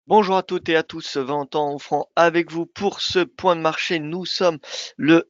Bonjour à toutes et à tous, Valentin Offrant avec vous pour ce point de marché. Nous sommes le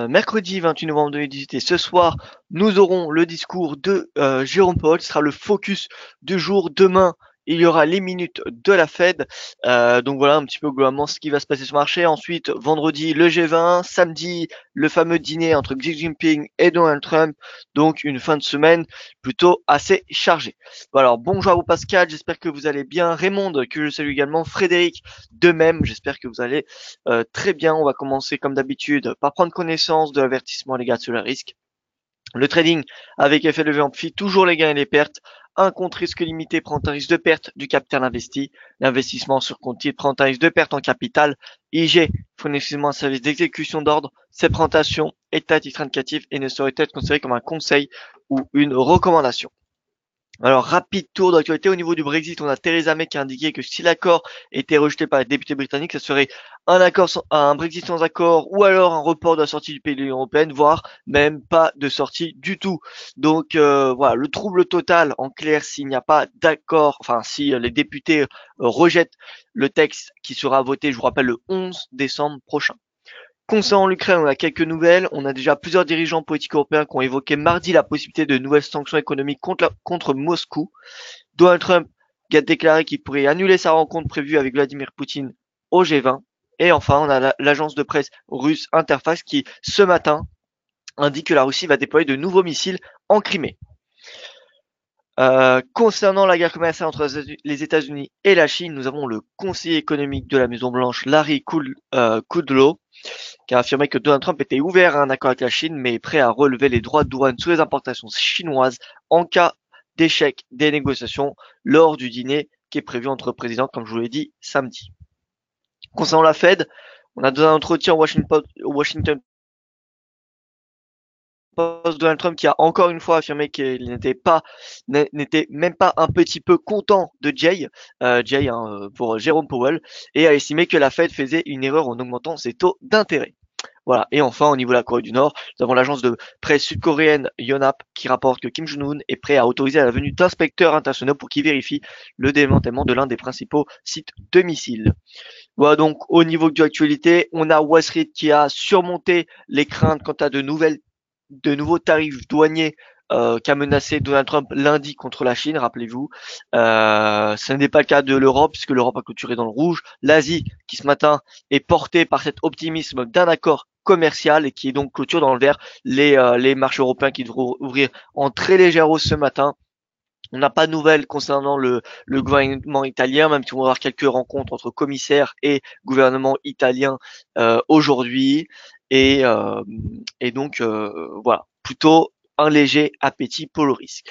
mercredi 28 novembre 2018 et ce soir, nous aurons le discours de Jérôme Powell. Ce sera le focus du jour. Demain, il y aura les minutes de la Fed. Donc voilà un petit peu globalement ce qui va se passer sur le marché. Ensuite, vendredi, le G20. Samedi, le fameux dîner entre Xi Jinping et Donald Trump. Donc une fin de semaine plutôt assez chargée. Bon, alors bonjour à vous Pascal, j'espère que vous allez bien. Raymond, que je salue également. Frédéric, de même, j'espère que vous allez très bien. On va commencer comme d'habitude par prendre connaissance de l'avertissement légal sur le risque. Le trading avec effet levé amphi, toujours les gains et les pertes. Un compte risque limité prend un risque de perte du capital investi. L'investissement sur compte titre prend un risque de perte en capital. IG fournit exclusivement un service d'exécution d'ordre. Cette présentation est à titre indicatif et ne saurait être considérée comme un conseil ou une recommandation. Alors, rapide tour d'actualité au niveau du Brexit, on a Theresa May qui a indiqué que si l'accord était rejeté par les députés britanniques, ce serait un Brexit sans accord ou alors un report de la sortie du pays de l'Union européenne, voire même pas de sortie du tout. Donc voilà, le trouble total en clair s'il n'y a pas d'accord, enfin si les députés rejettent le texte qui sera voté, je vous rappelle, le 11 décembre prochain. Concernant l'Ukraine, on a quelques nouvelles. On a déjà plusieurs dirigeants politiques européens qui ont évoqué mardi la possibilité de nouvelles sanctions économiques contre Moscou. Donald Trump a déclaré qu'il pourrait annuler sa rencontre prévue avec Vladimir Poutine au G20. Et enfin, on a l'agence de presse russe Interfax qui, ce matin, indique que la Russie va déployer de nouveaux missiles en Crimée. Concernant la guerre commerciale entre les États-Unis et la Chine, nous avons le conseiller économique de la Maison Blanche, Larry Kudlow, qui a affirmé que Donald Trump était ouvert à un accord avec la Chine, mais est prêt à relever les droits de douane sur les importations chinoises en cas d'échec des négociations lors du dîner qui est prévu entre présidents, comme je vous l'ai dit, samedi. Concernant la Fed, on a donné un entretien au Washington Post, Donald Trump qui a encore une fois affirmé qu'il n'était même pas un petit peu content de Jay hein, pour Jérôme Powell, et a estimé que la Fed faisait une erreur en augmentant ses taux d'intérêt. Voilà. Et enfin, au niveau de la Corée du Nord, nous avons l'agence de presse sud-coréenne Yonhap qui rapporte que Kim Jong-un est prêt à autoriser la venue d'inspecteurs internationaux pour qu'ils vérifient le démantèlement de l'un des principaux sites de missiles. Voilà donc au niveau de l'actualité, on a Wall Street qui a surmonté les craintes quant à de nouveaux tarifs douaniers qu'a menacé Donald Trump lundi contre la Chine, rappelez-vous. Ce n'est pas le cas de l'Europe, puisque l'Europe a clôturé dans le rouge. L'Asie, qui ce matin est portée par cet optimisme d'un accord commercial et qui est donc clôture dans le vert. Les marchés européens qui devront ouvrir en très légère hausse ce matin. On n'a pas de nouvelles concernant le gouvernement italien, même si on va avoir quelques rencontres entre commissaires et gouvernement italien aujourd'hui. Et, euh, et donc, voilà, plutôt un léger appétit pour le risque.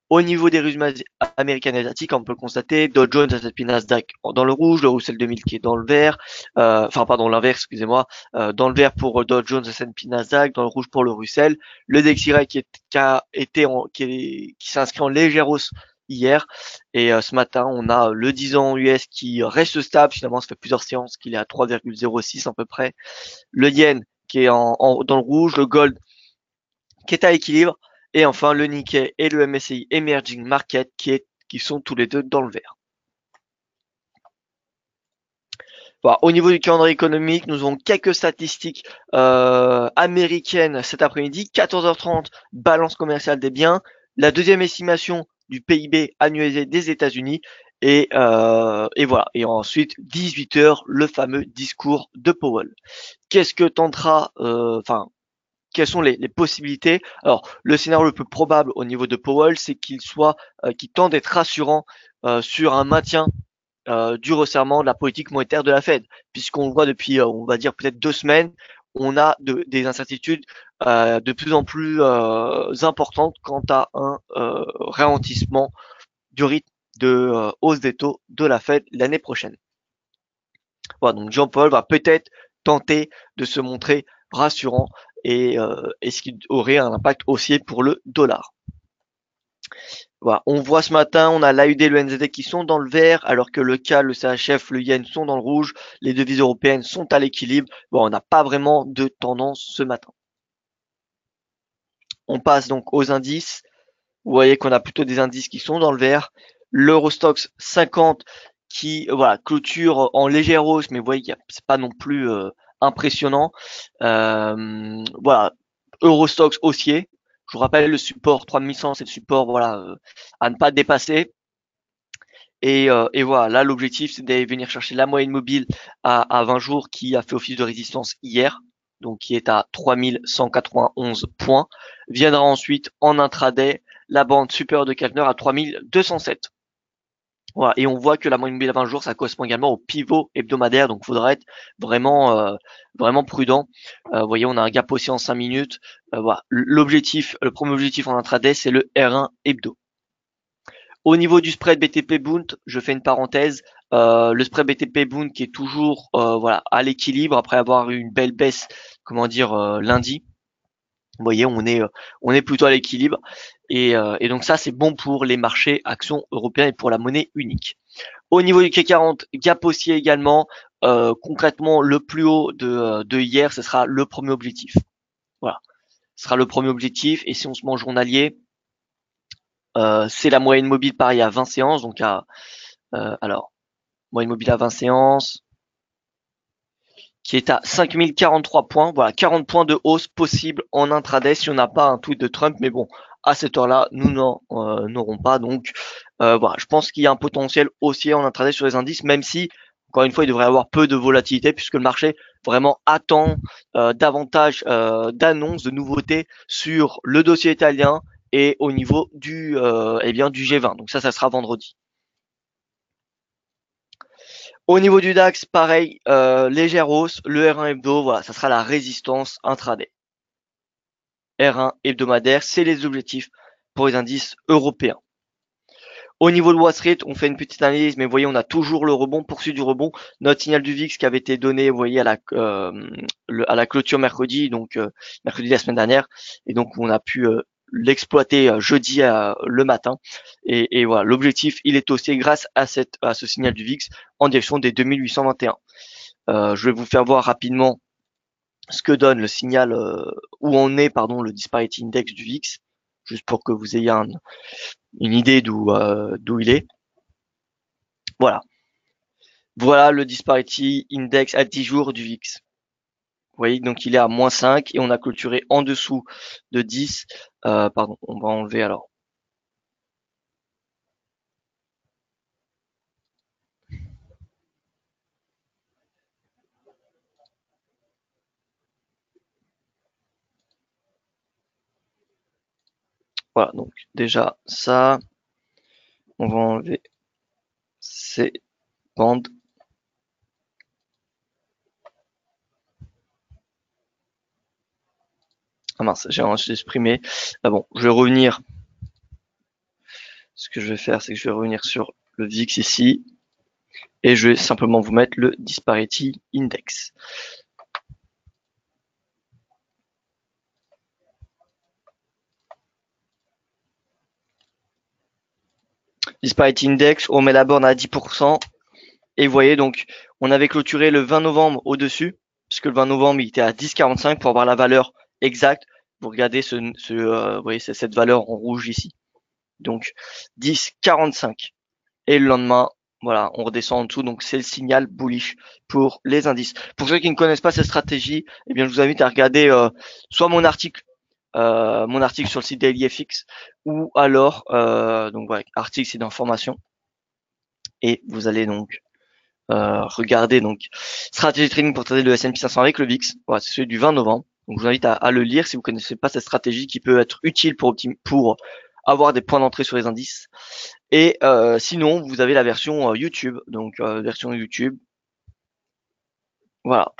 Au niveau des régions américaines et asiatiques, on peut le constater, Dow Jones, S&P Nasdaq dans le rouge, le Russell 2000 qui est dans le vert, enfin pardon, l'inverse, excusez-moi, dans le vert pour Dow Jones, S&P Nasdaq, dans le rouge pour le Russell, le DXY qui s'est inscrit en légère hausse hier, et ce matin, on a le 10 ans US qui reste stable, finalement ça fait plusieurs séances qu'il est à 3,06 à peu près, le yen qui est dans le rouge, le gold qui est à équilibre, et enfin le Nikkei et le MSCI Emerging Market qui sont tous les deux dans le vert. Voilà. Au niveau du calendrier économique, nous avons quelques statistiques américaines cet après-midi. 14h30, balance commerciale des biens. La deuxième estimation du PIB annualisé des États-Unis. Et voilà. Et ensuite, 18h, le fameux discours de Powell. Qu'est-ce que tentera, quelles sont les possibilités? Alors, le scénario le plus probable au niveau de Powell, c'est qu'il tente d'être rassurant sur un maintien du resserrement de la politique monétaire de la Fed, puisqu'on voit depuis, on va dire peut-être 2 semaines, on a des incertitudes de plus en plus importantes quant à un ralentissement du rythme de hausse des taux de la Fed l'année prochaine. Voilà, donc Jean-Paul va peut-être tenter de se montrer rassurant et ce qui aurait un impact haussier pour le dollar. Voilà. On voit ce matin, on a l'AUD et le NZD qui sont dans le vert, alors que le CAL, le CHF, le yen sont dans le rouge. Les devises européennes sont à l'équilibre. Bon, on n'a pas vraiment de tendance ce matin. On passe donc aux indices. Vous voyez qu'on a plutôt des indices qui sont dans le vert. L'Eurostoxx 50 voilà, clôture en légère hausse, mais vous voyez, c'est pas non plus impressionnant. Voilà, Eurostoxx haussier. Je vous rappelle, le support 3100, c'est le support, voilà, à ne pas dépasser. Et voilà, là, l'objectif, c'est d'aller venir chercher la moyenne mobile à 20 jours qui a fait office de résistance hier, donc qui est à 3191 points. Viendra ensuite en intraday la bande supérieure de Keltner à 3207. Voilà, et on voit que la moyenne mobile à 20 jours, ça correspond également au pivot hebdomadaire, donc il faudra être vraiment prudent. Vous voyez, on a un gap aussi en 5 minutes. Voilà, le premier objectif en intraday, c'est le R1 hebdo. Au niveau du spread BTP Bund, je fais une parenthèse. Le spread BTP Bund qui est toujours voilà à l'équilibre après avoir eu une belle baisse, comment dire, lundi. Vous voyez, on est plutôt à l'équilibre et donc ça c'est bon pour les marchés actions européens et pour la monnaie unique. Au niveau du CAC 40, gap haussier également. Concrètement, le plus haut de hier, ce sera le premier objectif. Voilà, ce sera le premier objectif. Et si on se met en journalier, c'est la moyenne mobile pareil à 20 séances, donc alors moyenne mobile à 20 séances, qui est à 5043 points. Voilà, 40 points de hausse possible en intraday si on n'a pas un tweet de Trump. Mais bon, à cette heure-là, nous n'aurons pas. Donc, voilà, je pense qu'il y a un potentiel haussier en intraday sur les indices, même si, encore une fois, il devrait y avoir peu de volatilité puisque le marché vraiment attend davantage d'annonces, de nouveautés sur le dossier italien et au niveau du G20. Donc ça sera vendredi. Au niveau du DAX, pareil, légère hausse, le R1 hebdo, voilà, ça sera la résistance intraday. R1 hebdomadaire, c'est les objectifs pour les indices européens. Au niveau de Wall Street, on fait une petite analyse, mais vous voyez, on a toujours le rebond, poursuite du rebond. Notre signal du VIX qui avait été donné, vous voyez, à la clôture mercredi, donc mercredi de la semaine dernière, et donc on a pu l'exploiter jeudi le matin. Et voilà, l'objectif, il est aussi grâce à ce signal du VIX en direction des 2821. Je vais vous faire voir rapidement ce que donne le signal où on est, pardon, le disparity index du VIX, juste pour que vous ayez une idée d'où il est. Voilà. Voilà le disparity index à 10 jours du VIX. Vous voyez, donc il est à moins 5 et on a clôturé en dessous de 10. Pardon, on va enlever alors. Voilà, donc déjà ça, on va enlever ces bandes. Ah mince, j'ai exprimé. Ah bon, je vais revenir. Ce que je vais faire, c'est que je vais revenir sur le VIX ici. Et je vais simplement vous mettre le disparity index. Disparity index, on met la borne à 10%. Et vous voyez, donc, on avait clôturé le 20 novembre au-dessus, puisque le 20 novembre, il était à 10,45 pour avoir la valeur exacte. Vous regardez vous voyez, c'est cette valeur en rouge ici. Donc, 10,45. Et le lendemain, voilà, on redescend en dessous. Donc, c'est le signal bullish pour les indices. Pour ceux qui ne connaissent pas cette stratégie, eh bien, je vous invite à regarder soit mon article sur le site DailyFX ou alors, donc voilà, article, c'est d'information. Et vous allez donc regardez donc stratégie trading pour trader le S&P 500 avec le VIX. Voilà, c'est celui du 20 novembre. Donc je vous invite à le lire si vous connaissez pas cette stratégie qui peut être utile pour avoir des points d'entrée sur les indices. Et sinon, vous avez la version YouTube. Donc version YouTube. Voilà,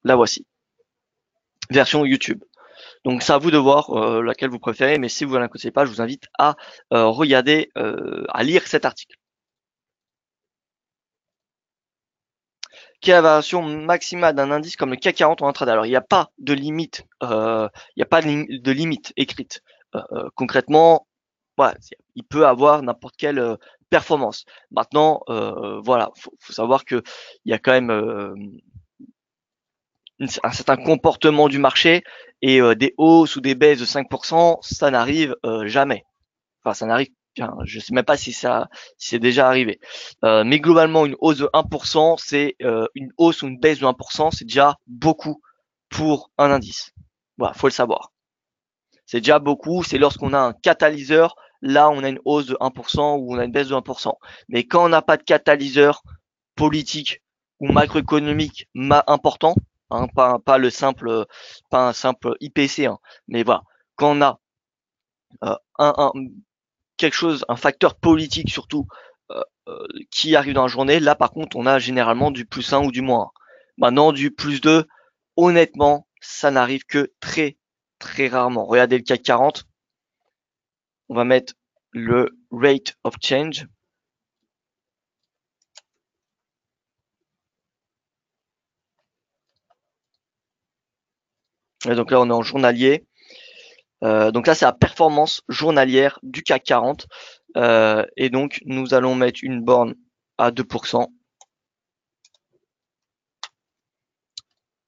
la voici. Version YouTube. Donc c'est à vous de voir laquelle vous préférez, mais si vous ne la connaissez pas, je vous invite à regarder, à lire cet article. Quelle est la variation maximale d'un indice comme le CAC 40 en intraday? Alors, il n'y a pas de limite, de limite écrite. Concrètement, voilà, il peut avoir n'importe quelle performance. Maintenant, voilà, faut savoir que il y a quand même un certain comportement du marché et des hausses ou des baisses de 5%, ça n'arrive jamais. Enfin, ça n'arrive Enfin, je sais même pas si c'est déjà arrivé. Mais globalement, une hausse de 1%, c'est une hausse ou une baisse de 1%, c'est déjà beaucoup pour un indice. Voilà, faut le savoir. C'est déjà beaucoup. C'est lorsqu'on a un catalyseur, là, on a une hausse de 1% ou on a une baisse de 1%. Mais quand on n'a pas de catalyseur politique ou macroéconomique important, hein, pas le simple, pas un simple IPC, hein, mais voilà, quand on a un quelque chose, un facteur politique surtout, qui arrive dans la journée, là par contre on a généralement du +1 ou du -1. Maintenant du +2, honnêtement, ça n'arrive que très très rarement. Regardez le CAC 40, on va mettre le rate of change. Et donc là on est en journalier. Donc là c'est la performance journalière du CAC 40. Et donc nous allons mettre une borne à 2%.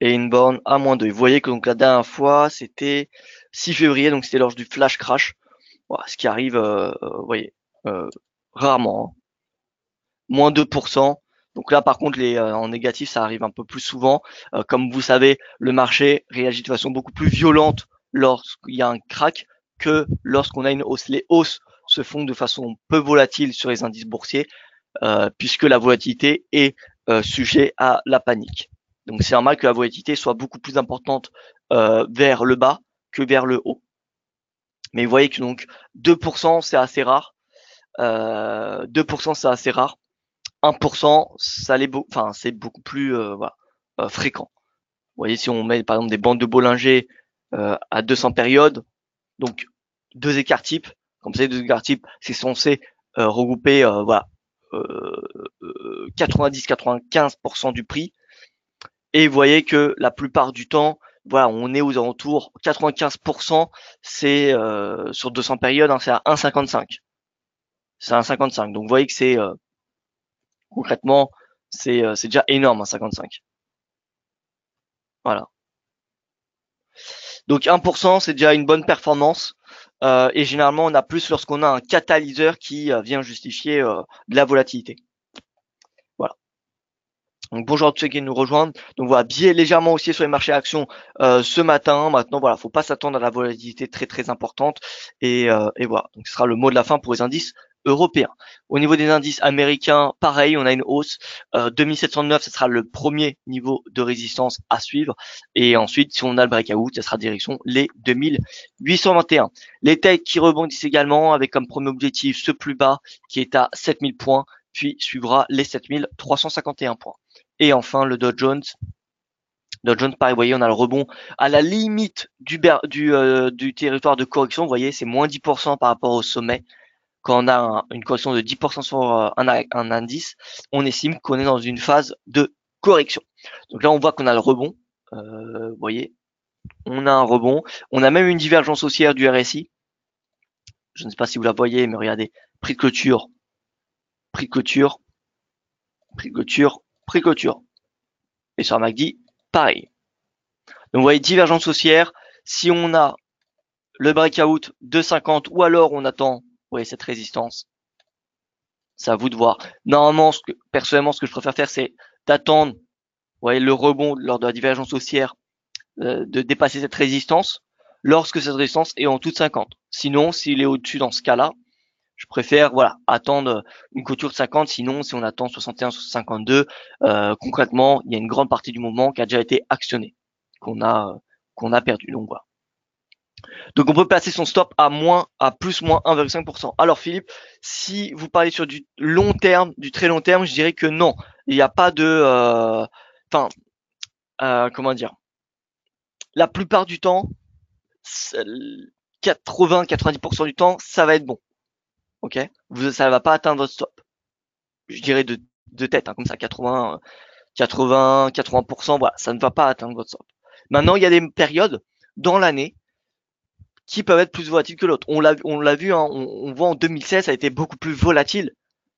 Et une borne à -2. Vous voyez que donc la dernière fois c'était 6 février, donc c'était lors du flash crash. Voilà, ce qui arrive, vous voyez, rarement, hein. -2%. Donc là, par contre, en négatif, ça arrive un peu plus souvent. Comme vous savez, le marché réagit de façon beaucoup plus violente lorsqu'il y a un crack que lorsqu'on a une hausse. Les hausses se font de façon peu volatile sur les indices boursiers, puisque la volatilité est sujet à la panique. Donc c'est normal que la volatilité soit beaucoup plus importante vers le bas que vers le haut. Mais vous voyez que donc 2% c'est assez rare. 2% c'est assez rare. 1% ça l'est enfin c'est beaucoup plus voilà, fréquent. Vous voyez, si on met par exemple des bandes de Bollinger à 200 périodes, donc deux écarts types, comme ça, deux écarts types, c'est censé regrouper voilà 90-95% du prix. Et vous voyez que la plupart du temps, voilà, on est aux alentours 95%, c'est sur 200 périodes, hein, c'est à 1,55. C'est à 1,55. Donc vous voyez que c'est concrètement, c'est déjà énorme, 1,55. Voilà. Donc 1%, c'est déjà une bonne performance. Et généralement, on a plus lorsqu'on a un catalyseur qui vient justifier de la volatilité. Voilà. Donc bonjour à tous ceux qui nous rejoignent. Donc voilà, biais légèrement haussier sur les marchés actions ce matin. Maintenant voilà, faut pas s'attendre à la volatilité très très importante. Et voilà, donc ce sera le mot de la fin pour les indices européens. Au niveau des indices américains, pareil, on a une hausse. 2709, ce sera le premier niveau de résistance à suivre. Et ensuite, si on a le breakout, ce sera direction les 2821. Les techs qui rebondissent également avec comme premier objectif ce plus bas qui est à 7000 points, puis suivra les 7351 points. Et enfin, le Dow Jones. Dow Jones, pareil, vous voyez, on a le rebond à la limite du territoire de correction. Vous voyez, c'est moins 10% par rapport au sommet. Quand on a une correction de 10% sur un indice, on estime qu'on est dans une phase de correction. Donc là, on voit qu'on a le rebond. Vous voyez, on a un rebond. On a même une divergence haussière du RSI. Je ne sais pas si vous la voyez, mais regardez, prix de clôture, prix de clôture, prix de clôture, prix de clôture. Et sur MACD, pareil. Donc vous voyez, divergence haussière. Si on a le breakout de 50 ou alors on attend, vous voyez, cette résistance, c'est à vous de voir. Normalement, personnellement, ce que je préfère faire, c'est d'attendre, vous voyez, le rebond lors de la divergence haussière, de dépasser cette résistance lorsque cette résistance est en dessous de 50. Sinon, s'il est au-dessus dans ce cas-là, je préfère voilà attendre une clôture de 50. Sinon, si on attend 61, 52, concrètement, il y a une grande partie du mouvement qui a déjà été actionné, qu'on a perdu. Donc voilà. Donc on peut placer son stop à plus moins 1,5%. Alors Philippe, si vous parlez sur du long terme, du très long terme, je dirais que non. Il n'y a pas de, comment dire. La plupart du temps, 80-90% du temps, ça va être bon. Ok, ça ne va pas atteindre votre stop. Je dirais de tête, hein, comme ça, 80%, voilà, ça ne va pas atteindre votre stop. Maintenant, il y a des périodes dans l'année qui peuvent être plus volatiles que l'autre. On l'a vu, hein, on voit en 2016, ça a été beaucoup plus volatile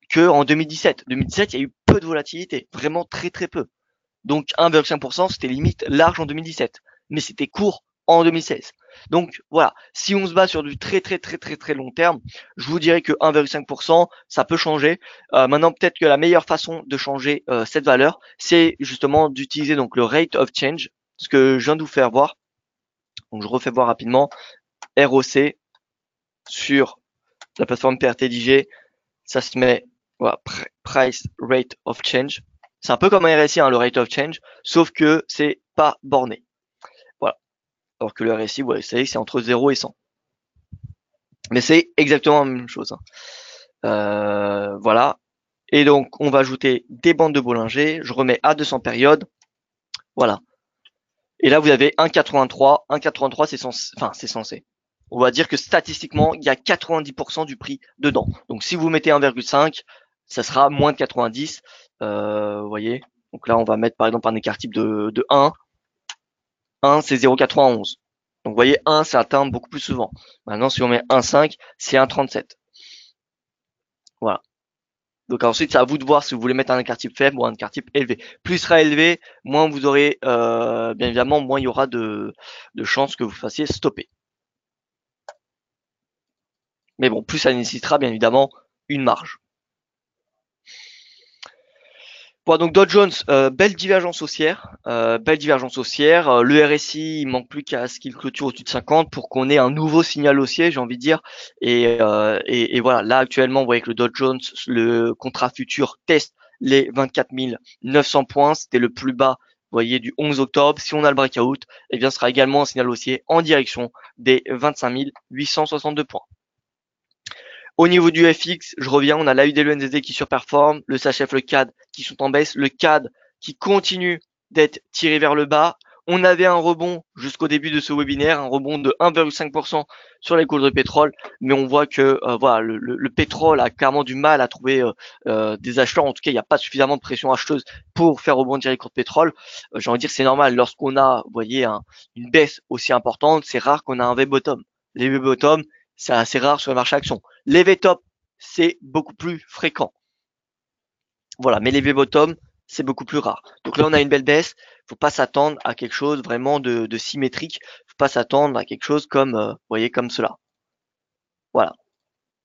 que en 2017. 2017, il y a eu peu de volatilité, vraiment très très peu. Donc 1,5%, c'était limite large en 2017, mais c'était court en 2016. Donc voilà, si on se bat sur du très long terme, je vous dirais que 1,5%, ça peut changer. Maintenant, peut-être que la meilleure façon de changer cette valeur, c'est justement d'utiliser donc le rate of change, ce que je viens de vous faire voir. Donc je refais voir rapidement. ROC sur la plateforme PRTDG, ça se met voilà, price rate of change. C'est un peu comme un RSI, hein, le rate of change, sauf que c'est pas borné. Voilà. Alors que le RSI, vous savez, c'est entre 0 et 100. Mais c'est exactement la même chose. Voilà. Et donc, on va ajouter des bandes de Bollinger. Je remets à 200 périodes. Voilà. Et là, vous avez 1,83. 1,83, c'est censé. On va dire que statistiquement, il y a 90% du prix dedans. Donc, si vous mettez 1,5, ça sera moins de 90. Vous voyez. Donc là, on va mettre par exemple un écart type de 1. 1, c'est 0,91. Donc, vous voyez, 1, c'est atteint beaucoup plus souvent. Maintenant, si on met 1,5, c'est 1,37. Voilà. Donc ensuite, c'est à vous de voir si vous voulez mettre un écart type faible ou un écart type élevé. Plus il sera élevé, moins vous aurez, bien évidemment, moins il y aura de chances que vous fassiez stopper. Mais bon, plus ça nécessitera bien évidemment une marge. Bon, donc Dow Jones, belle divergence haussière, le RSI, il manque plus qu'à ce qu'il clôture au-dessus de 50 pour qu'on ait un nouveau signal haussier, j'ai envie de dire. Et voilà, là actuellement, vous voyez que le Dow Jones, le contrat futur teste les 24 900 points, c'était le plus bas, vous voyez, du 11 octobre. Si on a le breakout, eh bien, ce sera également un signal haussier en direction des 25 862 points. Au niveau du FX, je reviens, on a l'AUD et le NZD qui surperforment, le CHF, le CAD qui sont en baisse, le CAD qui continue d'être tiré vers le bas. On avait un rebond jusqu'au début de ce webinaire, un rebond de 1,5% sur les cours de pétrole, mais on voit que voilà, le pétrole a clairement du mal à trouver des acheteurs. En tout cas, il n'y a pas suffisamment de pression acheteuse pour faire rebondir les cours de pétrole. J'ai envie de dire, c'est normal. Lorsqu'on a, vous voyez, une baisse aussi importante, c'est rare qu'on a un V-bottom. Les V-bottom, c'est assez rare sur le marché action. Les V-top, c'est beaucoup plus fréquent. Voilà, mais les V-bottom, c'est beaucoup plus rare. Donc là, on a une belle baisse. Faut pas s'attendre à quelque chose vraiment de symétrique. Faut pas s'attendre à quelque chose comme, vous voyez, comme cela. Voilà.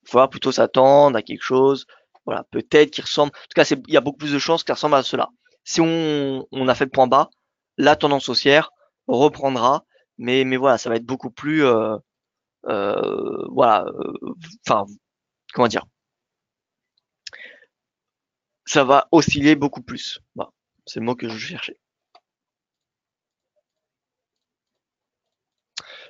Faut plutôt s'attendre à quelque chose, voilà, peut-être qui ressemble. En tout cas, il y a beaucoup plus de chances qu'il ressemble à cela. Si on a fait le point bas, la tendance haussière reprendra, mais voilà, ça va être beaucoup plus, voilà, enfin, comment dire, ça va osciller beaucoup plus. Voilà, c'est le mot que je cherchais.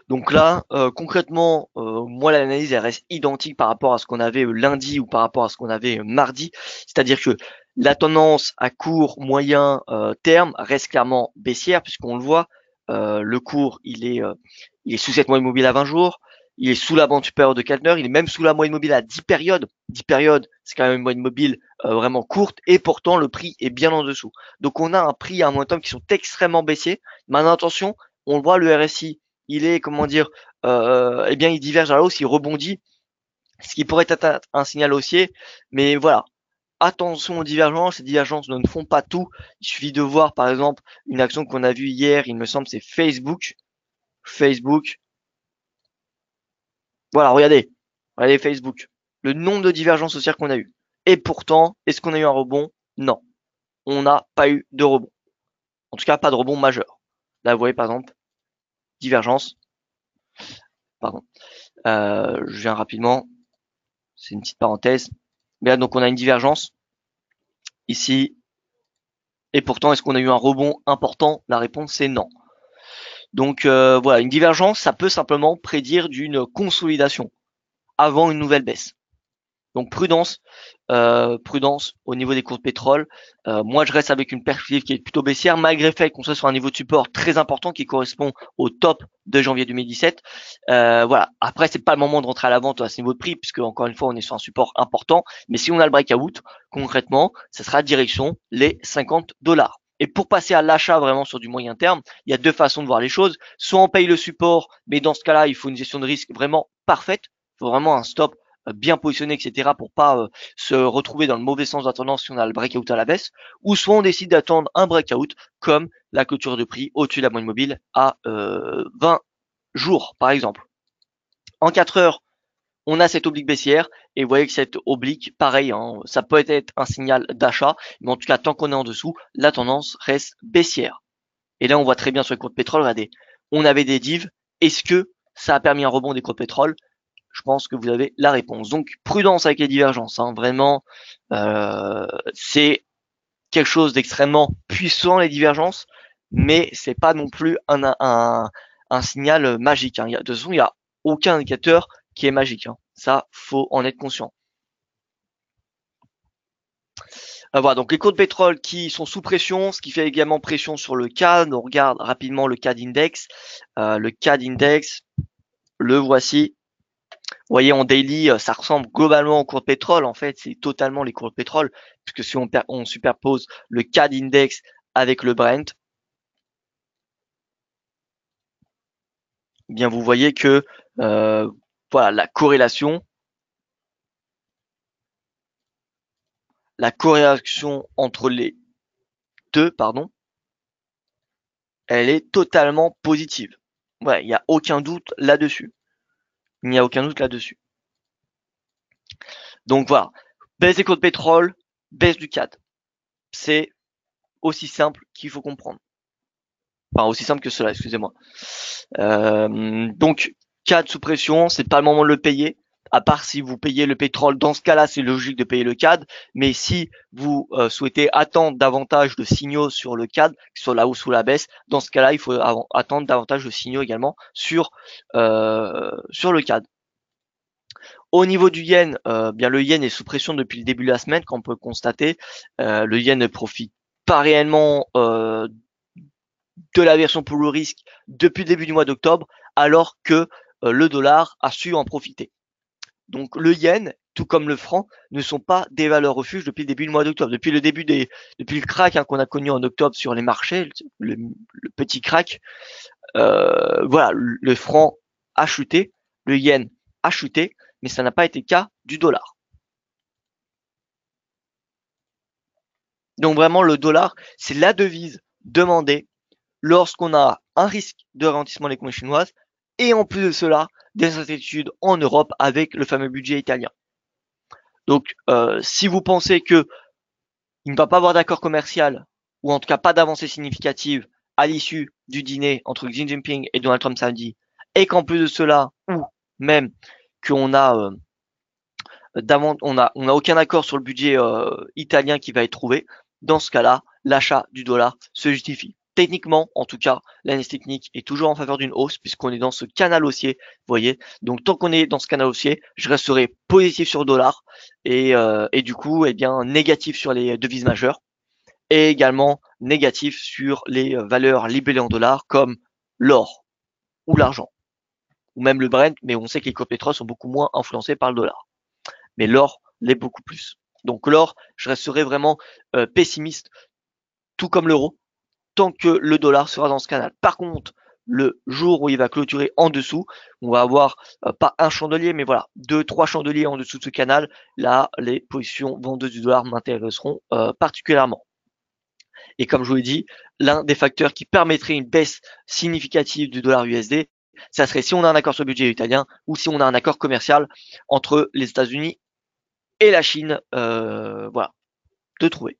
Donc là, concrètement, moi l'analyse elle reste identique par rapport à ce qu'on avait lundi ou par rapport à ce qu'on avait mardi, c'est-à-dire que la tendance à court, moyen terme reste clairement baissière puisqu'on le voit, le cours il est sous cette moyenne mobile à 20 jours, il est sous la bande supérieure de Keltner, il est même sous la moyenne mobile à 10 périodes. 10 périodes, c'est quand même une moyenne mobile vraiment courte et pourtant le prix est bien en dessous. Donc on a un prix à un momentum qui sont extrêmement baissiers. Maintenant attention, on le voit le RSI il est, comment dire, eh bien, il diverge à la hausse, il rebondit, ce qui pourrait être un signal haussier. Mais voilà, attention aux divergences. Ces divergences ne font pas tout. Il suffit de voir, par exemple, une action qu'on a vue hier, il me semble, c'est Facebook. Facebook. Voilà, regardez. Regardez Facebook. Le nombre de divergences haussières qu'on a eu. Et pourtant, est-ce qu'on a eu un rebond? Non. On n'a pas eu de rebond. En tout cas, pas de rebond majeur. Là, vous voyez, par exemple, divergence. Pardon. Je viens rapidement. C'est une petite parenthèse. Mais là, donc, on a une divergence ici. Et pourtant, est-ce qu'on a eu un rebond important? La réponse, c'est non. Donc, voilà, une divergence, ça peut simplement prédire d'une consolidation avant une nouvelle baisse. Donc, prudence, prudence au niveau des cours de pétrole. Moi, je reste avec une perspective qui est plutôt baissière, malgré le fait qu'on soit sur un niveau de support très important qui correspond au top de janvier 2017. Voilà. Après, c'est pas le moment de rentrer à la vente à ce niveau de prix, puisque encore une fois, on est sur un support important. Mais si on a le breakout, concrètement, ça sera direction les 50 $. Et pour passer à l'achat vraiment sur du moyen terme, il y a deux façons de voir les choses. Soit on paye le support, mais dans ce cas-là, il faut une gestion de risque vraiment parfaite. Il faut vraiment un stop bien positionné, etc. pour pas se retrouver dans le mauvais sens de la tendance si on a le breakout à la baisse, ou soit on décide d'attendre un breakout comme la clôture de prix au-dessus de la moyenne mobile à 20 jours, par exemple. En 4 heures, on a cette oblique baissière et vous voyez que cette oblique, pareil, hein, ça peut être un signal d'achat, mais en tout cas, tant qu'on est en dessous, la tendance reste baissière. Et là, on voit très bien sur les cours de pétrole, regardez, on avait des divs. Est-ce que ça a permis un rebond des cours de pétrole? Je pense que vous avez la réponse. Donc, prudence avec les divergences, hein, vraiment, c'est quelque chose d'extrêmement puissant, les divergences, mais c'est pas non plus un signal magique, hein. De toute façon, il n'y a aucun indicateur qui est magique, hein. Ça, faut en être conscient. Voilà, donc les cours de pétrole qui sont sous pression, ce qui fait également pression sur le CAD. On regarde rapidement le CAD index. Le CAD index, le voici. Vous voyez, en daily, ça ressemble globalement au cours de pétrole. En fait, c'est totalement les cours de pétrole, puisque si on superpose le CAD index avec le Brent, eh bien vous voyez que voilà, la corrélation entre les deux, pardon, elle est totalement positive. Ouais, il n'y a aucun doute là-dessus. Il n'y a aucun doute là-dessus. Donc voilà, baisse des cours de pétrole, baisse du CAD. C'est aussi simple qu'il faut comprendre. Enfin, aussi simple que cela, excusez-moi. Donc, CAD sous pression, c'est pas le moment de le payer. À part si vous payez le pétrole, dans ce cas-là, c'est logique de payer le CAD. Mais si vous souhaitez attendre davantage de signaux sur le CAD, sur la hausse ou la baisse, dans ce cas-là, il faut attendre davantage de signaux également sur le CAD. Au niveau du yen, bien le yen est sous pression depuis le début de la semaine, comme on peut constater. Le yen ne profite pas réellement de la version pour le risque depuis le début du mois d'octobre, alors que le dollar a su en profiter. Donc le yen, tout comme le franc, ne sont pas des valeurs refuges depuis le début du mois d'octobre. Depuis le crack qu'on a connu en octobre sur les marchés, le petit crack, voilà, le franc a chuté, le yen a chuté, mais ça n'a pas été le cas du dollar. Donc vraiment, le dollar, c'est la devise demandée lorsqu'on a un risque de ralentissement de l'économie chinoise et en plus de cela, des incertitudes en Europe avec le fameux budget italien. Donc, si vous pensez que il ne va pas avoir d'accord commercial ou en tout cas pas d'avancée significative à l'issue du dîner entre Xi Jinping et Donald Trump samedi, et qu'en plus de cela, ou même qu'on a on a aucun accord sur le budget italien qui va être trouvé, dans ce cas-là, l'achat du dollar se justifie. Techniquement, en tout cas, l'analyse technique est toujours en faveur d'une hausse puisqu'on est dans ce canal haussier, vous voyez. Donc tant qu'on est dans ce canal haussier, je resterai positif sur le dollar et du coup, eh bien négatif sur les devises majeures et également négatif sur les valeurs libellées en dollars comme l'or ou l'argent ou même le Brent, mais on sait que les cours de pétrole sont beaucoup moins influencés par le dollar, mais l'or l'est beaucoup plus. Donc l'or, je resterai vraiment pessimiste, tout comme l'euro, tant que le dollar sera dans ce canal. Par contre, le jour où il va clôturer en dessous, on va avoir pas un chandelier, mais voilà, deux, trois chandeliers en dessous de ce canal. Là, les positions vendeuses du dollar m'intéresseront particulièrement. Et comme je vous l'ai dit, l'un des facteurs qui permettrait une baisse significative du dollar USD, ça serait si on a un accord sur le budget italien ou si on a un accord commercial entre les États-Unis et la Chine, voilà, de trouver,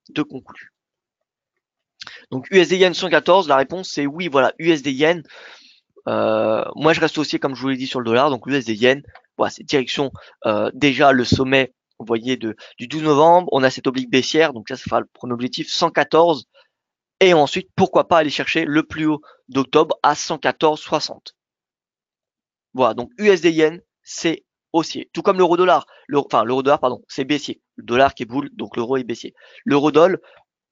de conclure. Donc USD Yen 114, la réponse c'est oui, voilà, USD Yen. Moi je reste aussi comme je vous l'ai dit sur le dollar, donc l'USD Yen, voilà, c'est direction déjà le sommet, vous voyez, du 12 novembre, on a cette oblique baissière, donc ça sera un objectif 114, et ensuite pourquoi pas aller chercher le plus haut d'octobre à 114,60. Voilà, donc USD Yen, c'est haussier. Tout comme l'euro dollar. L'euro dollar, pardon, c'est baissier. Le dollar qui est boule, donc l'euro est baissier. L'euro dollar,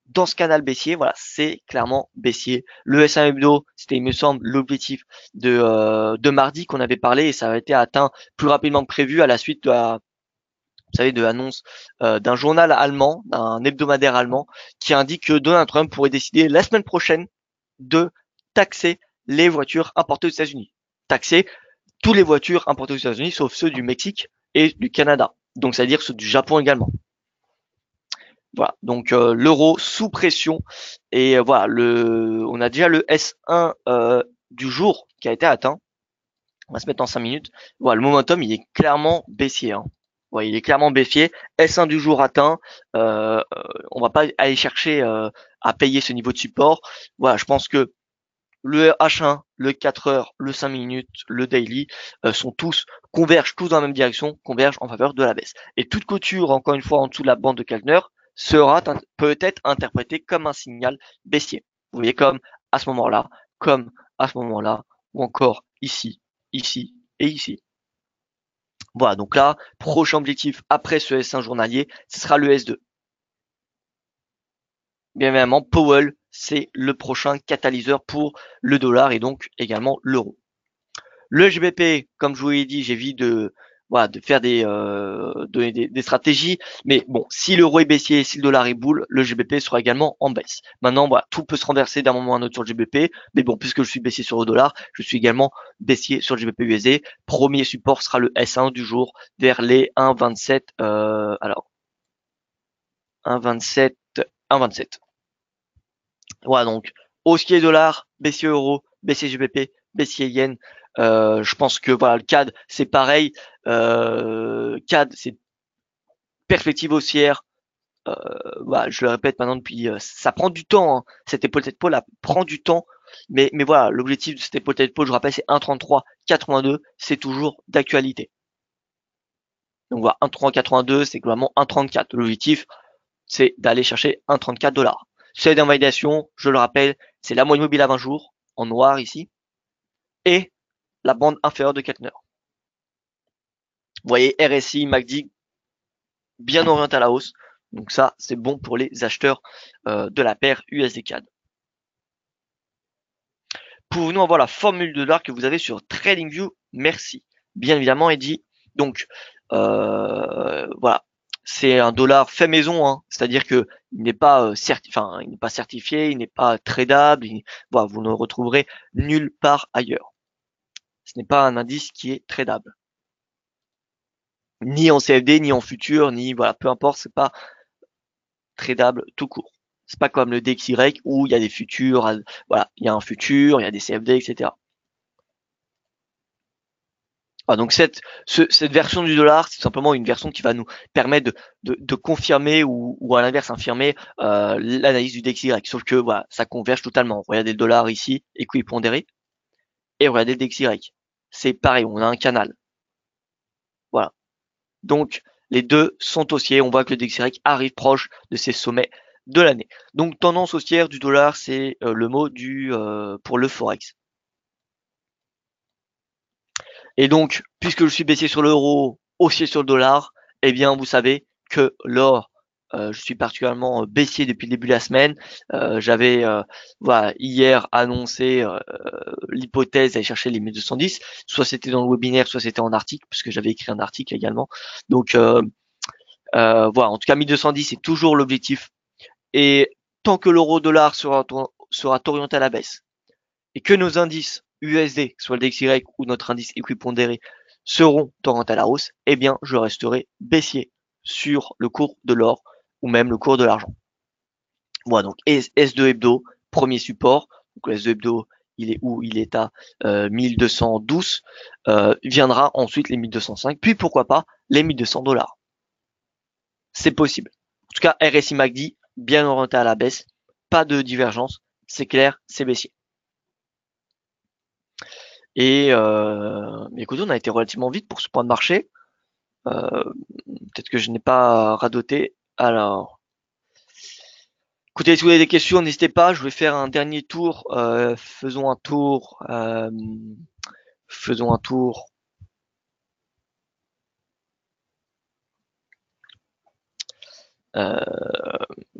dans ce canal baissier, voilà, c'est clairement baissier. Le S&P hebdo, c'était, il me semble, l'objectif de mardi qu'on avait parlé et ça a été atteint plus rapidement que prévu à la suite de la, vous savez, de l'annonce d'un journal allemand, d'un hebdomadaire allemand, qui indique que Donald Trump pourrait décider la semaine prochaine de taxer les voitures importées aux États-Unis. Taxer toutes les voitures importées aux États-Unis, sauf ceux du Mexique et du Canada. Donc, c'est-à-dire ceux du Japon également. Voilà, donc l'euro sous pression et voilà, on a déjà le S1 du jour qui a été atteint. On va se mettre en 5 minutes. Voilà, le momentum, il est clairement baissier. Hein. Ouais, il est clairement baissier. S1 du jour atteint. On va pas aller chercher à payer ce niveau de support. Voilà, je pense que le H1, le 4 heures, le 5 minutes, le daily sont convergent tous dans la même direction, convergent en faveur de la baisse. Et toute couture, encore une fois, en dessous de la bande de Keltner, peut-être interprétée comme un signal baissier. Vous voyez, comme à ce moment-là, comme à ce moment-là, ou encore ici, ici et ici. Voilà, donc là, prochain objectif après ce S1 journalier, ce sera le S2. Bien évidemment, Powell, c'est le prochain catalyseur pour le dollar et donc également l'euro. Le GBP, comme je vous l'ai dit, j'évite de faire des stratégies. Mais bon, si l'euro est baissier, si le dollar est boule, le GBP sera également en baisse. Maintenant, voilà, tout peut se renverser d'un moment à un autre sur le GBP. Mais bon, puisque je suis baissier sur le dollar, je suis également baissier sur le GBP USD. Premier support sera le S1 du jour vers les 1,27. Alors, 1,27, 1,27. Voilà, donc haussier dollar, baissier euro, baissier GBP, baissier yen. Je pense que voilà, le CAD c'est pareil. CAD c'est perspective haussière. Voilà, je le répète maintenant depuis, ça prend du temps. Hein. Cette épaule tête pôle prend du temps, mais voilà, l'objectif de cette épaule tête pôle, je rappelle, c'est 1,3382, c'est toujours d'actualité. Donc voilà, 1,3382, c'est globalement 1,34. L'objectif, c'est d'aller chercher 1,34 $. Seuil d'invalidation, je le rappelle, c'est la moyenne mobile à 20 jours, en noir ici, et la bande inférieure de Keltner. Vous voyez, RSI, MACD, bien orienté à la hausse. Donc ça, c'est bon pour les acheteurs de la paire USD CAD. Pouvons-nous avoir la formule de dollar que vous avez sur TradingView? Merci. Bien évidemment, Eddy. Donc, voilà. C'est un dollar fait maison, hein. C'est-à-dire que il n'est pas il n'est pas certifié, il n'est pas tradable. Voilà, vous ne le retrouverez nulle part ailleurs. Ce n'est pas un indice qui est tradable, ni en CFD, ni en futur, ni voilà, peu importe, c'est pas tradable tout court. C'est pas comme le DXY où il y a des futurs, voilà, il y a un futur, il y a des CFD, etc. Voilà, donc cette version du dollar, c'est simplement une version qui va nous permettre de confirmer ou à l'inverse infirmer l'analyse du DXY. Sauf que voilà, ça converge totalement. Regardez le dollar ici, équipondéré, et regardez le DXY. C'est pareil, on a un canal. Voilà. Donc les deux sont haussiers. On voit que le DXY arrive proche de ses sommets de l'année. Donc tendance haussière du dollar, c'est le mot pour le forex. Et donc, puisque je suis baissier sur l'euro, haussier sur le dollar, eh bien, vous savez que l'or, je suis particulièrement baissier depuis le début de la semaine. J'avais voilà, hier annoncé l'hypothèse d'aller chercher les 1210. Soit c'était dans le webinaire, soit c'était en article, puisque j'avais écrit un article également. Donc voilà, en tout cas 1210 c'est toujours l'objectif. Et tant que l'euro dollar sera orienté à la baisse et que nos indices USD, soit le DXY ou notre indice équipondéré, seront orientés à la hausse, eh bien, je resterai baissier sur le cours de l'or ou même le cours de l'argent. Voilà, donc S2 hebdo, premier support. Donc le S2 hebdo, il est où? Il est à 1212. Viendra ensuite les 1205, puis pourquoi pas les 1200 $. C'est possible. En tout cas, RSI MACD, bien orienté à la baisse, pas de divergence, c'est clair, c'est baissier. Et écoutez, on a été relativement vite pour ce point de marché. Peut-être que je n'ai pas radoté. Alors, écoutez, si vous avez des questions, n'hésitez pas. Je vais faire un dernier tour. Faisons un tour. Faisons un tour. Euh,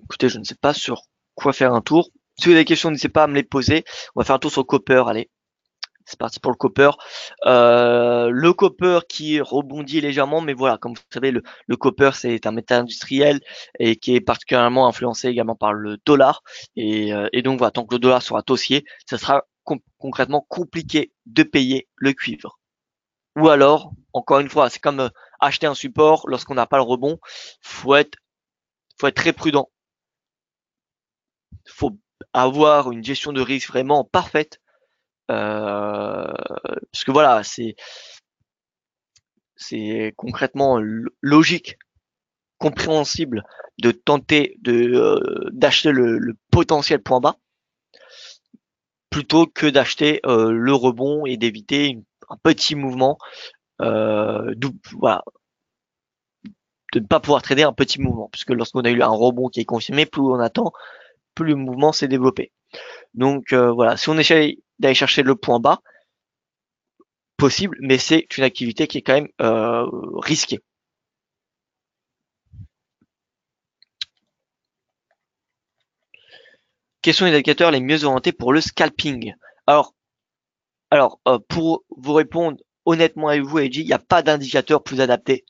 Écoutez, je ne sais pas sur quoi faire un tour. Si vous avez des questions, n'hésitez pas à me les poser. On va faire un tour sur Copper. Allez. C'est parti pour le copper. Le copper qui rebondit légèrement, mais voilà, comme vous savez, le copper c'est un métal industriel et qui est particulièrement influencé également par le dollar. Et donc voilà, tant que le dollar sera haussier, ça sera concrètement compliqué de payer le cuivre. Ou alors, encore une fois, c'est comme acheter un support lorsqu'on n'a pas le rebond, faut être très prudent. Faut avoir une gestion de risque vraiment parfaite Parce que voilà, c'est concrètement logique, compréhensible de tenter d'acheter le potentiel point bas plutôt que d'acheter le rebond et d'éviter un petit mouvement, voilà, de ne pas pouvoir trader un petit mouvement, puisque lorsqu'on a eu un rebond qui est confirmé, plus on attend, plus le mouvement s'est développé. Donc voilà, si on essaye d'aller chercher le point bas, possible, mais c'est une activité qui est quand même risquée. Quels sont les indicateurs les mieux orientés pour le scalping? Alors, pour vous répondre honnêtement avec vous, Eiji, il n'y a pas d'indicateur plus adapté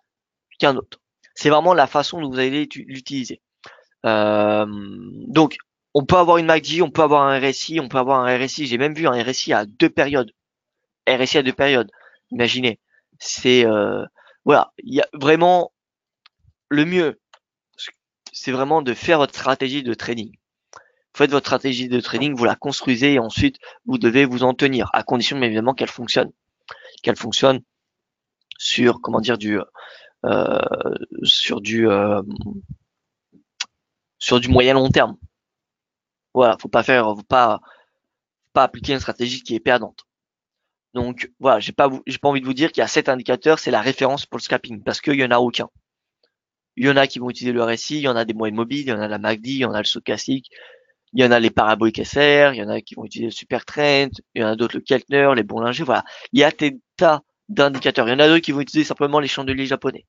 qu'un autre. C'est vraiment la façon dont vous allez l'utiliser. Donc, on peut avoir une MACD, on peut avoir un RSI, on peut avoir un RSI. J'ai même vu un RSI à deux périodes. RSI à deux périodes. Imaginez. C'est voilà, il y a vraiment le mieux, c'est vraiment de faire votre stratégie de trading. Vous faites votre stratégie de trading, vous la construisez et ensuite vous devez vous en tenir, à condition bien évidemment qu'elle fonctionne sur comment dire euh, sur du euh, sur du moyen long terme. Voilà, faut pas appliquer une stratégie qui est perdante. Donc voilà, j'ai pas envie de vous dire qu'il y a 7 indicateurs, c'est la référence pour le scalping parce qu'il y en a aucun. Il y en a qui vont utiliser le RSI, il y en a des moyennes mobiles, il y en a la MACD, il y en a le stochastique, il y en a les paraboliques SR, il y en a qui vont utiliser le super trend, il y en a d'autres le Keltner, les Bollinger, voilà. Il y a des tas d'indicateurs. Il y en a d'autres qui vont utiliser simplement les chandeliers japonais.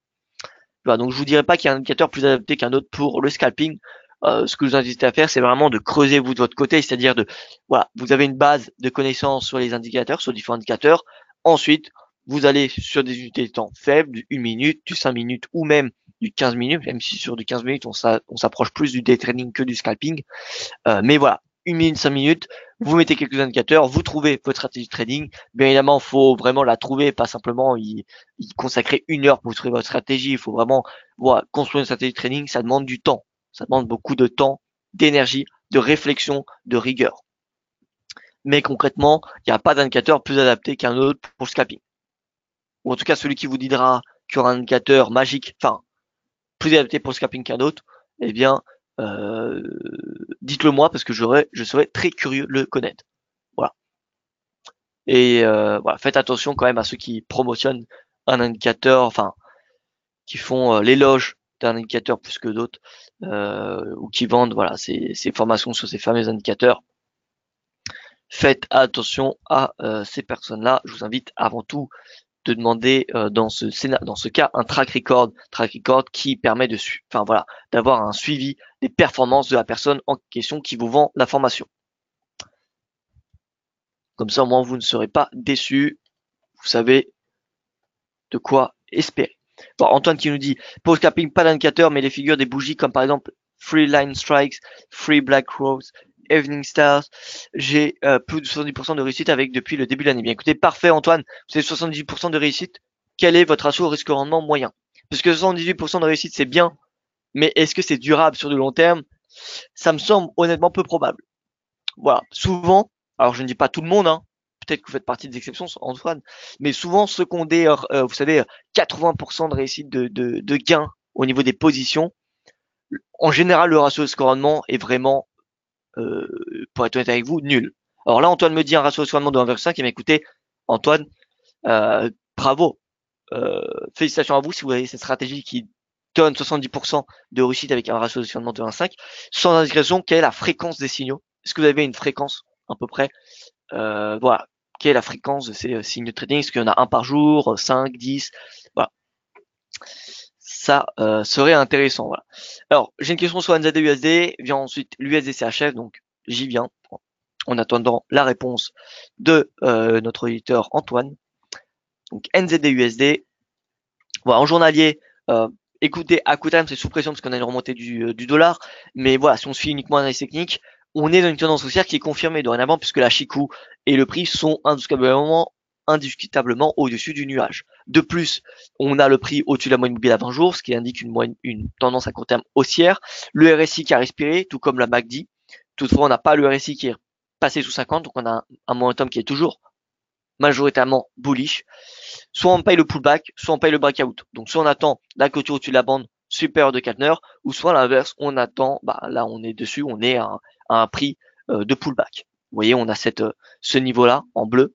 Voilà, donc je vous dirais pas qu'il y a un indicateur plus adapté qu'un autre pour le scalping. Ce que je vous invite à faire, c'est vraiment de creuser vous de votre côté, c'est-à-dire voilà, vous avez une base de connaissances sur les indicateurs, sur différents indicateurs. Ensuite, vous allez sur des unités de temps faibles, du 1 minute, du 5 minutes ou même du 15 minutes, même si sur du 15 minutes, on s'approche plus du day trading que du scalping. Mais voilà, 1 minute, 5 minutes, vous mettez quelques indicateurs, vous trouvez votre stratégie de trading. Bien évidemment, il faut vraiment la trouver, pas simplement y consacrer 1 heure pour trouver votre stratégie. Il faut vraiment voilà, construire une stratégie de trading, ça demande du temps. Ça demande beaucoup de temps, d'énergie, de réflexion, de rigueur. Mais concrètement, il n'y a pas d'indicateur plus adapté qu'un autre pour le scalping. Ou en tout cas, celui qui vous dira qu'il y aura un indicateur magique, enfin, plus adapté pour le scalping qu'un autre, eh bien, euh, dites-le moi parce que je serais très curieux de le connaître. Voilà. Et voilà, faites attention quand même à ceux qui promotionnent un indicateur, enfin, qui font l'éloge d'un indicateur plus que d'autres, ou qui vendent voilà ces formations sur ces fameux indicateurs. Faites attention à ces personnes-là. Je vous invite avant tout de demander dans ce cas un track record qui permet enfin voilà, d'avoir un suivi des performances de la personne en question qui vous vend la formation. Comme ça, au moins, vous ne serez pas déçus. Vous savez de quoi espérer. Bon, Antoine qui nous dit, pour le scalping, pas d'indicateur, mais les figures des bougies comme par exemple Free Line Strikes, Free Black Rose, Evening Stars, j'ai plus de 70% de réussite avec depuis le début de l'année. Bien écoutez, parfait Antoine, vous avez 78% de réussite. Quel est votre ratio risque-rendement moyen? Parce que 78% de réussite, c'est bien, mais est-ce que c'est durable sur du long terme? Ça me semble honnêtement peu probable. Voilà, souvent, alors je ne dis pas tout le monde, hein, peut-être que vous faites partie des exceptions, Antoine, mais souvent ceux qui ont vous savez, 80% de réussite de gain au niveau des positions, en général, le ratio de score-rendement est vraiment, pour être honnête avec vous, nul. Alors là, Antoine me dit un ratio de score-rendement de 1,5, et bien écoutez, Antoine, bravo, félicitations à vous si vous avez cette stratégie qui donne 70% de réussite avec un ratio de score-rendement de 1,5. Sans indiscrétion, quelle est la fréquence des signaux? Est-ce que vous avez une fréquence à peu près? Voilà, quelle est la fréquence de ces signes de trading? Est-ce qu'il y en a un par jour, 5, 10? Voilà, ça serait intéressant. Voilà. Alors, j'ai une question sur NZD-USD, vient ensuite l'USD-CHF, donc j'y viens en attendant la réponse de notre auditeur Antoine. Donc NZD-USD, voilà, en journalier, écoutez, à coup terme, c'est sous pression parce qu'on a une remontée du dollar, mais voilà, si on suit uniquement l'analyse technique, on est dans une tendance haussière qui est confirmée dorénavant puisque la Chikou et le prix sont indiscutablement au-dessus du nuage. De plus, on a le prix au-dessus de la moyenne mobile à 20 jours, ce qui indique une tendance à court terme haussière. Le RSI qui a respiré, tout comme la MACD. Toutefois, on n'a pas le RSI qui est passer sous 50, donc on a un momentum qui est toujours majoritairement bullish. Soit on paye le pullback, soit on paye le breakout. Donc soit on attend la clôture au-dessus de la bande supérieure de Keltner, ou soit à l'inverse, on attend, là on est dessus, on est à un prix de pullback. Vous voyez, on a ce niveau-là en bleu.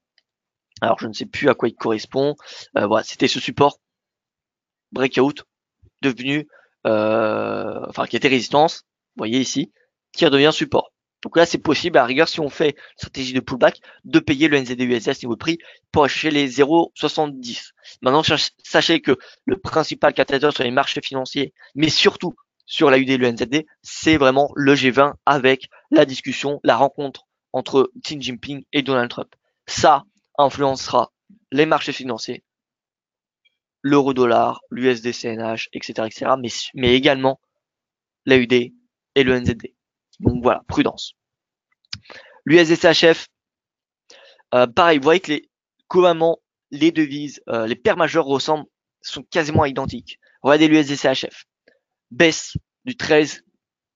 Alors je ne sais plus à quoi il correspond. Voilà, c'était ce support breakout devenu, qui était résistance, vous voyez ici, qui redevient support. Donc là, c'est possible, à la rigueur, si on fait stratégie de pullback, de payer le NZD-USD à ce niveau de prix pour acheter les 0,70. Maintenant, sachez que le principal catalyseur sur les marchés financiers, mais surtout sur la UD et le NZD, c'est vraiment le G20 avec la discussion, la rencontre entre Xi Jinping et Donald Trump. Ça influencera les marchés financiers, l'euro-dollar, l'USD CNH, etc., etc., mais également l'AUD et le NZD. Donc voilà, prudence. L'USD CHF, pareil, vous voyez que globalement, les devises, les paires majeures sont quasiment identiques. Regardez l'USD CHF, baisse du 13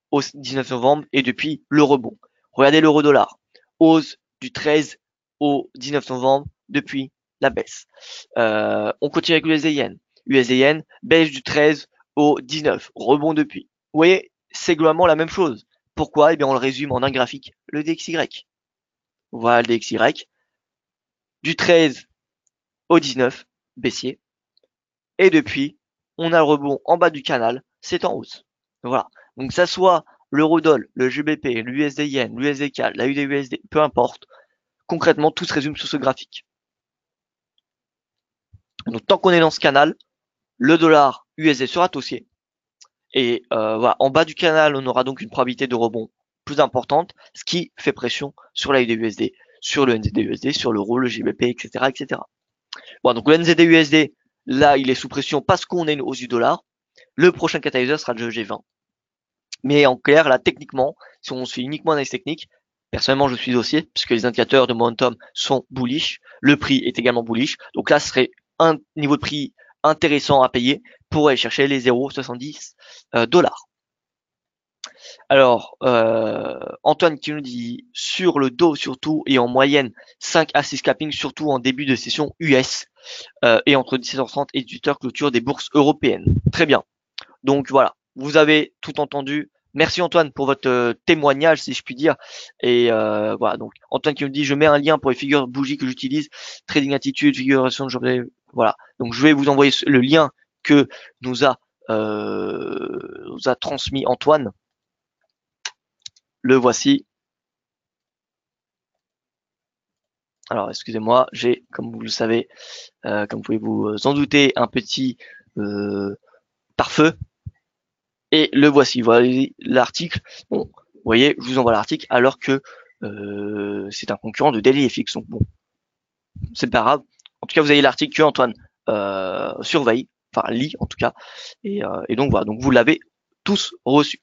au 19 novembre et depuis le rebond. Regardez l'euro-dollar, hausse du 13 au 19 novembre depuis la baisse. On continue avec l'USD Yen. USD Yen, baisse du 13 au 19, rebond depuis. Vous voyez, c'est globalement la même chose. Pourquoi? Eh bien, on le résume en un graphique, le DXY. Voilà le DXY. Du 13 au 19, baissier. Et depuis, on a le rebond en bas du canal, c'est en hausse. Voilà. Donc, ça soit l'eurodoll, le GBP, l'USD Yen, l'USD CAD, la UD-USD, peu importe. Concrètement, tout se résume sur ce graphique. Donc, tant qu'on est dans ce canal, le dollar USD sera haussier. Et voilà, en bas du canal, on aura donc une probabilité de rebond plus importante, ce qui fait pression sur la UD-USD, sur le NZD-USD, sur l'euro, le GBP, etc., etc. Bon, donc le NZD-USD, là, il est sous pression parce qu'on a une hausse du dollar. Le prochain catalyseur sera le G20. Mais en clair, là, techniquement, si on suit uniquement l'analyse technique, personnellement, je suis haussier, puisque les indicateurs de momentum sont bullish. Le prix est également bullish. Donc là, ce serait un niveau de prix intéressant à payer pour aller chercher les 0,70 dollars. Alors, Antoine qui nous dit sur le dos surtout et en moyenne 5 à 6 capping surtout en début de session US et entre 17h30 et 18h clôture des bourses européennes. Très bien. Donc voilà, vous avez tout entendu. Merci Antoine pour votre témoignage si je puis dire. Et voilà, donc Antoine qui nous dit je mets un lien pour les figures bougies que j'utilise, trading attitude, figuration de journée. Voilà. Donc je vais vous envoyer le lien que nous a transmis Antoine. Le voici. Alors, excusez-moi, j'ai, comme vous le savez, comme vous pouvez vous en douter, un petit pare-feu. Et le voici. Voilà l'article. Bon, vous voyez, je vous envoie l'article alors que c'est un concurrent de DailyFX. Donc bon, c'est pas grave. En tout cas, vous avez l'article que Antoine surveille, enfin lit en tout cas. Et donc voilà, donc vous l'avez tous reçu.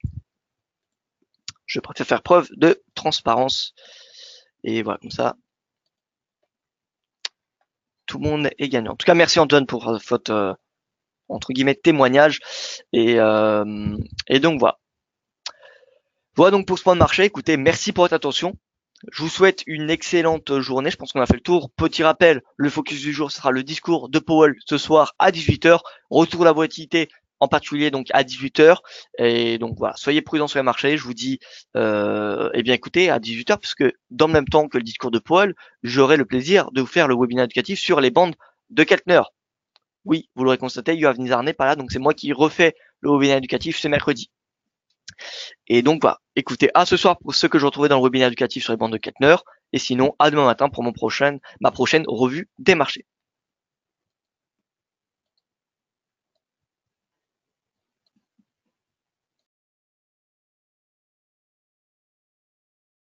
Je préfère faire preuve de transparence. Et voilà, comme ça, tout le monde est gagnant. En tout cas, merci Antoine pour votre entre guillemets témoignage. Et donc voilà. Voilà donc pour ce point de marché. Écoutez, merci pour votre attention. Je vous souhaite une excellente journée. Je pense qu'on a fait le tour. Petit rappel, le focus du jour sera le discours de Powell ce soir à 18h. Retour de la volatilité en particulier donc à 18h. Et donc voilà, soyez prudents sur les marchés. Je vous dis, eh bien écoutez, à 18h, parce que dans le même temps que le discours de Powell, j'aurai le plaisir de vous faire le webinaire éducatif sur les bandes de Keltner. Oui, vous l'aurez constaté, Yoav Nizar n'est pas là, donc c'est moi qui refais le webinaire éducatif ce mercredi. Et donc voilà, écoutez, à ce soir pour ce que je retrouvais dans le webinaire éducatif sur les bandes de Keltner, et sinon à demain matin pour ma prochaine revue des marchés.